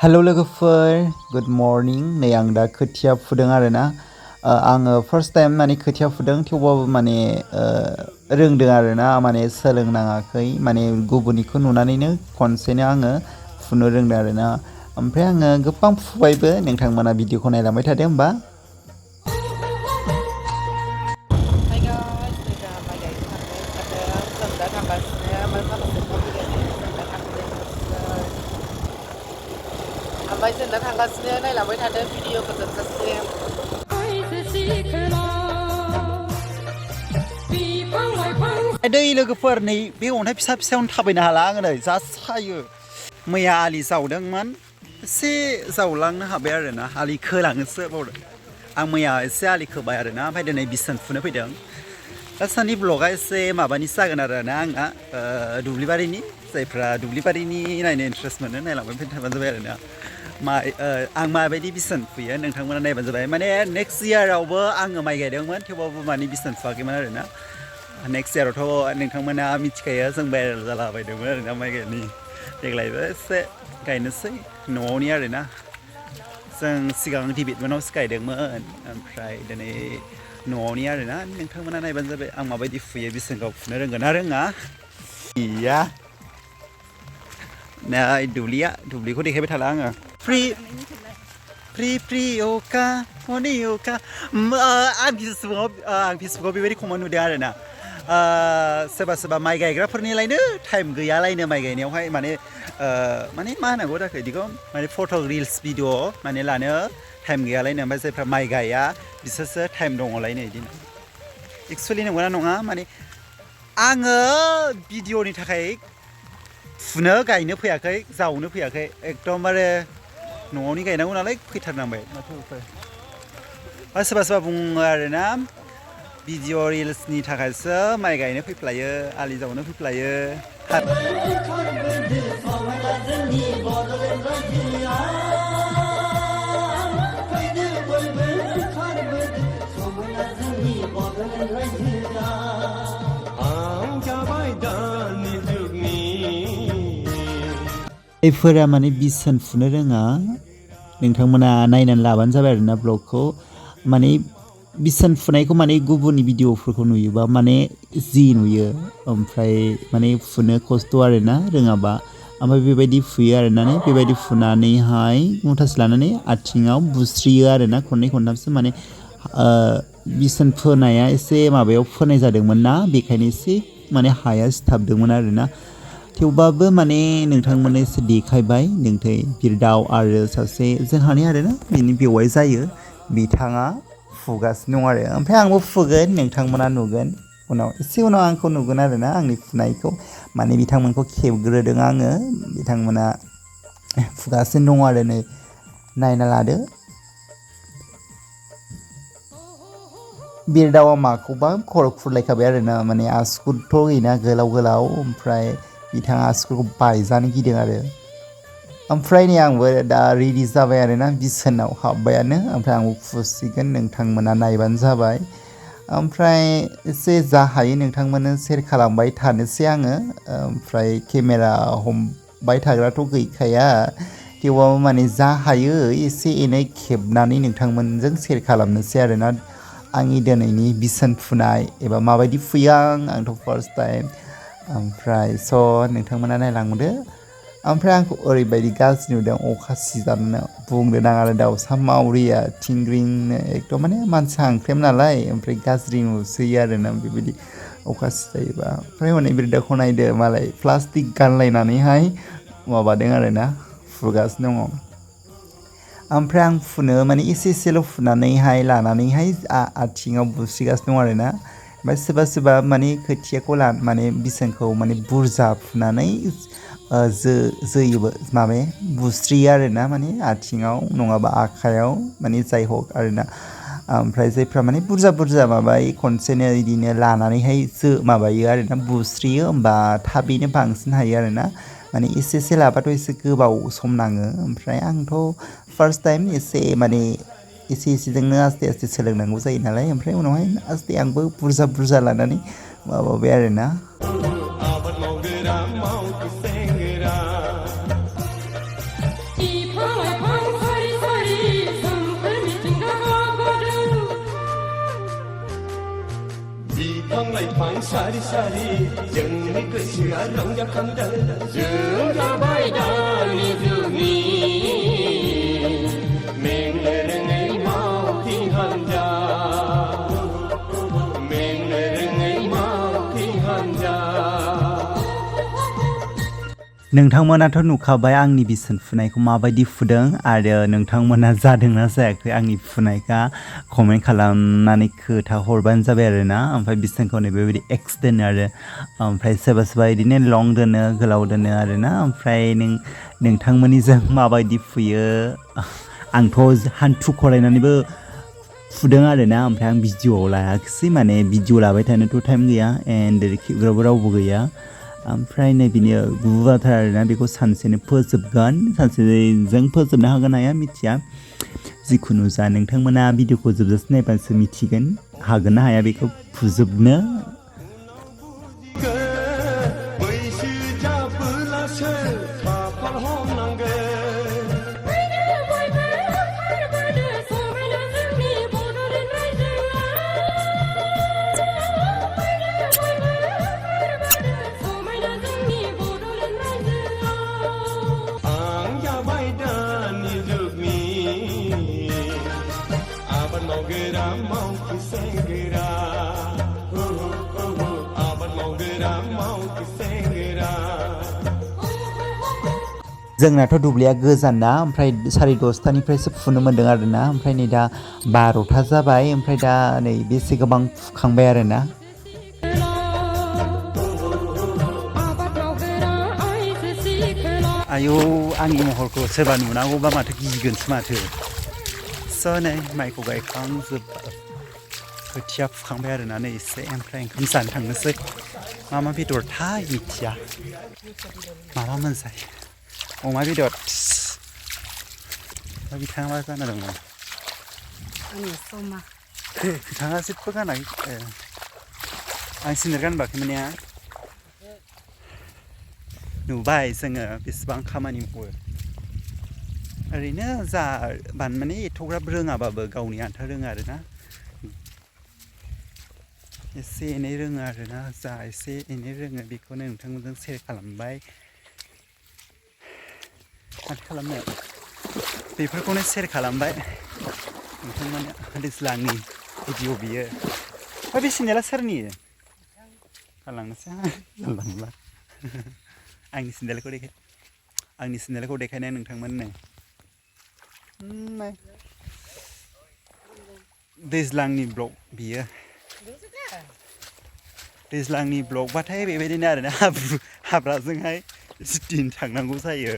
Hello logofer, good morning. नै आं दा खोथिया फुदों आरोना आङो first time माने खोथिया फुदों थेवबाबो माने रोंदों आरोना माने सोलोंनाङाखै माने गुबुननिखौ नुनानैनो खनसेनो आङो फुनो रोंदों आरोना ओमफ्राय आङो गोबां फुबायबो नोंथांमोना भिडिअखौ नायलांबाय थादो होमबा ओमफ्राय जों दा थांगासिनो नायलांबाय थादो भिडिअखौ जोबजासिम दै लोगोफोर नै बे अन्थाइ फिसा फिसायावनो थाबायनो हाला आङो नै जा सायो मैया आलि जावदोंमोन एसे जावलांनो हाबाय आरोना आलि खोलाङोसो बावदों आं मैया एसे आलि खोबाय आरोना ओमफ्राय दिनै बिसोन फुनो फैदों दासान्दि ब्लगा एसे माबानिसो जागोन आरोना आंना दुब्लिबारिनि जायफ्रा दुब्लिबारिनि नायनो इन्ट्रेस्ट मोनो नायलांबाय थाबानो जाबाय आरोना आं माबायदि बिसोन फुयो नोंथांमोना नायबानो जाबाय माने नेक्स्ट इयारावबो आङो माइ गायदोंमोन थेवबाबो माने बिसोन फुवाखैमोन आरोना नेक्स्ट इयारावथ' नोंथांमोना मिथिखायो जों भाइरेल जालाबायदोंमोन आरोना माइ गायनि देग्लायबो एसे गायनोसै न'आवनि आरोना जों सिगां डिबिटमेन्टआवसो गायदोंमोन ओमफ्राय दिनै न'आवनि आरोना नोंथांमोना नायबानो जाबाय आं माबायदि फुयो बिसोनखौ फुनो रोंगोन ना रोङा इया नै दुब्लिखौ देखायबाय थाला आङो फ्रि अखा हनै अखा आं फेसबुकआव बेबायदि कमेन्ट नुदों आरोना सोरबा माइ गायग्राफोरनिलायनो टाइम गैयालायनो माइ गायनायावहाय माने मा होनांगौ जाखो बिदिखौ माने फट' रिल्स भिडिअ माने लानो टाइम गैयालायनो ओमफ्राय जायफ्रा माइ गाया बिसोरसो टाइम दङलायनो बिदिनो एक्सुवेलि नंगौना नङा माने आङो भिडिअनि थाखाय फुनो गायनो फैयाखै जावनो फैयाखै एकदमबारे न'आवनि गायनांगौ नालाय फैथारनांबाय माथो उफाय सोरबा बुङो आरोना भिडिअ रिल्सनि थाखायसो माइ गायनो फैफ्लायो आलि जावनो फैफ्लायो जायफोरा माने बिसोन फुनो रोङा नोंथांमोना नायनानै लाबानो जाबाय आरोना ब्लगखौ माने बिसोन फुनायखौ माने गुबुननि भिडिअफोरखौ नुयोबा माने जि नुयो ओमफ्राय माने फुनो खस्थ' आरोना रोङाबा ओमफ्राय बेबायदि फुयो आरोना बेबायदि फुनानैहाय मुथासे लानानै आथिङाव बुस्रियो आरोना खननै खनथामसो माने बिसोन फोनाया एसे माबायाव फोनाय जादोंमोन ना बेखायनो एसे माने हाया सिथाबदोंमोन आरोना थेवबाबो माने नोंथांमोननो एसे देखायबाय नोंथां बिरदाव आरो सासे जोंहानि आरोना बिनि बेवाइ जायो बिथाङा फुगासिनो दं आरो ओमफ्राय आंबो फुगोन नोंथांमोना नुगोन एसे उनाव आंखौ नुगोन आरोना आंनि फुनायखौ माने बिथांमोनखौ खेबग्रोदों आङो बिथांमोना फुगासिनो दं आरो नै नायना लादो बिरदावा माखौबा खर' खुरलायखाबाय आरोना माने आसुगुरथ' गैना गोलाव ओमफ्राय बिथाङा आसुगुरखौ बायजानो गिदों आरो ओमफ्राय नै आंबो दा रेडि जाबाय आरोना बिसोनाव हाबबायानो ओमफ्राय आंबो फुसिगोन नोंथांमोना नायबानो जाबाय ओमफ्राय एसे जा हायो नोंथांमोननो सेयार खालामबाय थानोसै आङो ओमफ्राय केमेरा हमबाय थाग्राथ' गैखाया थेवबाबो माने जा हायो एसे एनै खेबनानै नोंथांमोनजों सेयार खालामनोसै आरोना आंनि दिनैनि बिसोन फुनाय एबा माबायदि फुयो आंथ' फार्स्ट टाइम ओमफ्राय स' नोंथांमोना नायलांदो ओमफ्राय आंखौ ओरैबायदि गाज्रि नुदों अखा सिजानो बुंनो नाङा आरो दाउसा मावरिया थिंग्रिंनो एकदम माने मानसि हांख्रेम नालाय ओमफ्राय गाज्रि नुसोयो आरोना बेबायदि अखा सिजायोबा ओमफ्राय हनै बिरदाखौ नायदो मालाय प्लास्टिक गानलायनानैहाय माबादों आरोना फुगासिनो दङ ओमफ्राय आं फुनो माने एसेल' फुनानैहाय लानानैहाय आथिङाव बुस्रिगासिनो दं आरोना ओमफ्राय सोरबा माने खोथियाखौ माने बिसोनखौ माने बुरजा फुनानै जोयोबो बुस्रियो आरोना माने आथिङाव नङाबा आखायाव माने जाय हक आरोना ओमफ्राय जायफ्रा माने बुरजा माबायो खनसेनो बिदिनो लानानैहाय माबायो आरोना बुस्रियो होमबा थाबैनो बांसिन हायो आरोना माने एसे लाबाथ' एसे गोबाव सम नाङो ओमफ्राय आंथ' फार्स्ट टाइम एसे माने एसेजोंनो आस्ते सोलोंनांगौ जायो नालाय ओमफ्राय उनावहाय आस्ते आंबो बुरजा लानानै माबाबाय आरोना सारि सारि जोंनि गोसोआ रंजाखांदों जों जाबाय दानि जुगनि मेंनो रोङै मावथि हान्जा मेंनो रोङै मावथि हान्जा नोंथांमोनाथ' नुखाबाय आंनि बिसोन फुनायखौ माबायदि फुदों आरो नोंथांमोना जादोंना जायाखै आंनि फुनायखौ कमेन्ट खालामनानै खोथा हरबानो जाबाय आरोना ओमफ्राय बिसोनखौ नै बेबायदि एक्स दोनो आरो ओमफ्राय सोरबा सोरबा बिदिनो लं दोनो गोलाव दोनो आरोना ओमफ्राय नोंथांमोननिजों माबायदि फुयो आंथ' हान्थु खरायनानैबो फुदों आरोना ओमफ्राय आं भिडिअ'आव लायाखिसै माने भिडिअ' लाबाय थानोथ' टाइम गैया एन्ड खेबग्राबो रावबो गैया ओमफ्राय नै बिनि गुवारथार आरोना बेखौ सानसेनो फोजोबगोन सानसेजों फोजोबनो हागोन हाया मिथिया जिखुनु जा नोंथांमोना भिडिअ'खौ जोबजासे नायबासो मिथिगोन हागोन ना हाया बेखौ फोजोबनो जोंनाथ' दुब्लिया गोजान ना ओमफ्राय 10:30निफ्रायसो फुनो मोन्दों आरोना ओमफ्राय नै दा 12टा जाबाय ओमफ्राय दा नै बेसे गोबां फुखांबाय आरोना आयौ आंनि महरखौ सोरबा नुनांगौबा माथो गिगोनसो माथो स' नै माइखौ गायखांजोब्बाय खोथिया फुखांबाय आरोना नै एसे ओमफ्राय ओंखाम जानो थांनोसै मा बेदरथाय मिथिया माबा मोनजायो अमा बेदर बिथाङा मा जाना दंमोन आंनि समा बिथाङा जेबो गानाखै आं सिन्देल गानबाखैमोन ने नुबाय जोङो बेसेबां खामानि मावो ओरैनो जा माने एथ'ग्राब रोङाबाबो गावनि आन्था रोङो आरोना एसे एनै रोङो आरोना जा एसे एनै रोङो बेखौनो नोंथांमोनजों सेयार खालामबाय माथो खालामनो बेफोरखौनो सेयार खालामबाय नोंथांमोना दैज्लांनि भिडिअ बियो बे सिन्देला सोरनि गालांनोसै जानला मोनला आंनि सिन्देलखौ देखायनाय नोंथांमोननो दैज्लांनि ब्लग बियो दैज्लांनि ब्लगबाथाय बेबायदिनो आरोना हाब्राजोंहाय दिन थांनांगौ जायो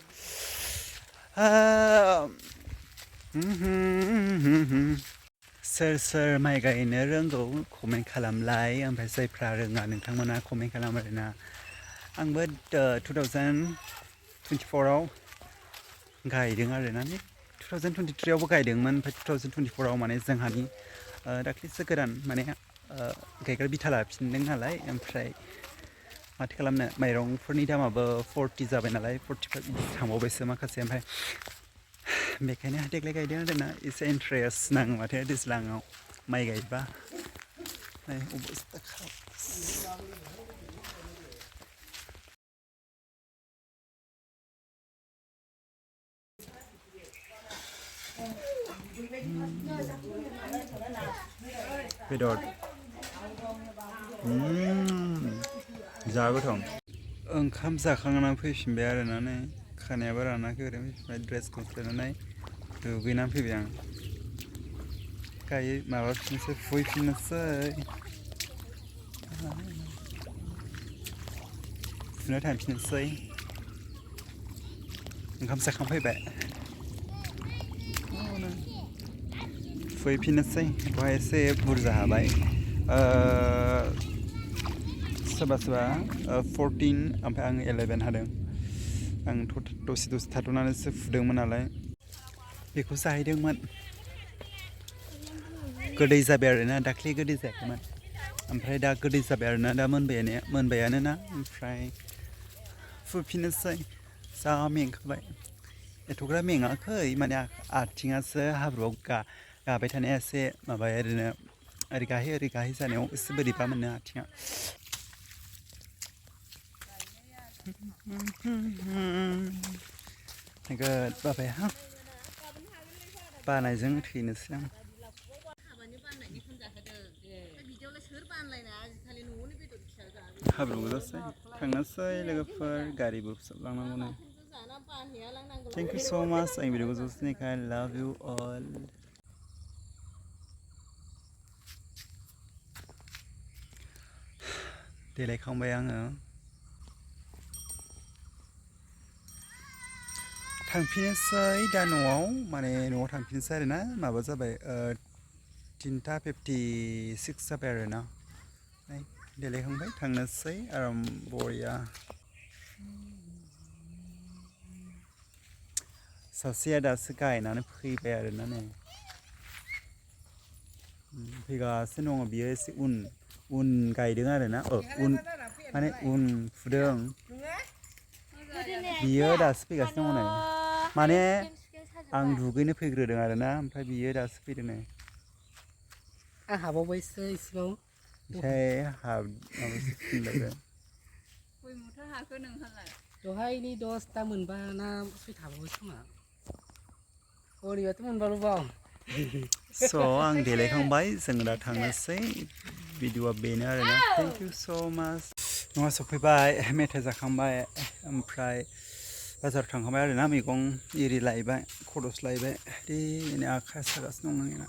सोर सोर माइ गायनो रोंगौ कमेन्ट खालामलाय ओमफ्राय जायफ्रा रोङा नोंथांमोना कमेन्ट खालाम आरोना आंबो 2024आव गायदों आरोना 2023आवबो गायदोंमोन ओमफ्राय 2024आव माने जोंहानि दाख्लैसो गोदान माने गायग्रा बिथा लाफिनदों नालाय ओमफ्राय माथो खालामनो माइरंफोरनि दामाबो 40 जाबाय नालाय 45 थांबावबायसो माखासे ओमफ्राय बेखायनो देग्लाय गायदों आरोना एसे इन्ट्रेस्ट नाङो माथो दैज्लाङाव माइ गायबा अबस्था बेदर जा गोथाव ओंखाम जाखांनानै फैफिनबाय आरोना नै खानायाबो रानाखै ओरैनो फैफिनबाय ड्रेसखौ सोनानै दुगैनानै फैबाय आं माबाफिननोसै फुहैफिननोसै फुनो थांफिननोसै ओंखाम जाखांफैबाय फुहैफिननोसै बेवहाय एसे बुरजा हाबाय सोरबा 14 ओमफ्राय आं 11 हादों आं दसे थाथ'नानैसो फुदोंमोन नालाय बेखौ जाहैदोंमोन गोदै जाबाय आरोना दाख्लि गोदै जायाखैमोन ओमफ्राय दा गोदै जाबाय आरोना दा मोनबायानो ना ओमफ्राय फुफिननोसै जा मेंखाबाय एथ'ग्रा मेङाखै माने आथिङासो हाब्रुआव गाबाय थानाया एसे माबाया ओरैनो ओरै गाहै जानायाव एसे बोरैबा मोनो आथिङा नोगोद बाबाय हां बानायजों थैनोसै आं हाब्रु गोजासै थांनोसै लोगोफोर गारिबो फोसाबलांनांगौनो थेंक इउ स' माच आं भिडिअखौ जोबनायखाय लाभ इउ अल देलायखांबाय आङो थांफिनोसै दा न'आव माने न'आव थांफिनोसै आरोना माबा जाबाय 3:56 जाबाय आरोना देलायखांबाय थांनोसै आराम बरिया सासेया दासो गायनानै फैबाय आरोना नै फैगासिनो दङ बियो एसे उन गायदों आरोना उन माने उन फुदों बियो दासो फैगासिनो दङ नै माने आं दुगैनो फैग्रोदों आरोना ओमफ्राय बियो दासो फैदों नै आं हाबावबायसो इसेबाव ओमफ्राय माबासो फुनलायबाय गय मुथा हाखो नोंहालाय दहायनि 10ता मोनबा ना फैथाबावबाय खोमा ओरैबाथ' मोनबाल' बाव स' आं देलायखांबाय जों दा थांनोसै भिडिअआ बेनो आरोना थेंक इउ स' माच न'आव सफैबाय मेथाइ जाखांबाय ओमफ्राय बाजाराव थांखांबाय आरोना मैगं एरि लायबाय खरस लायबाय दे आखाइ सागासिनो दं आंना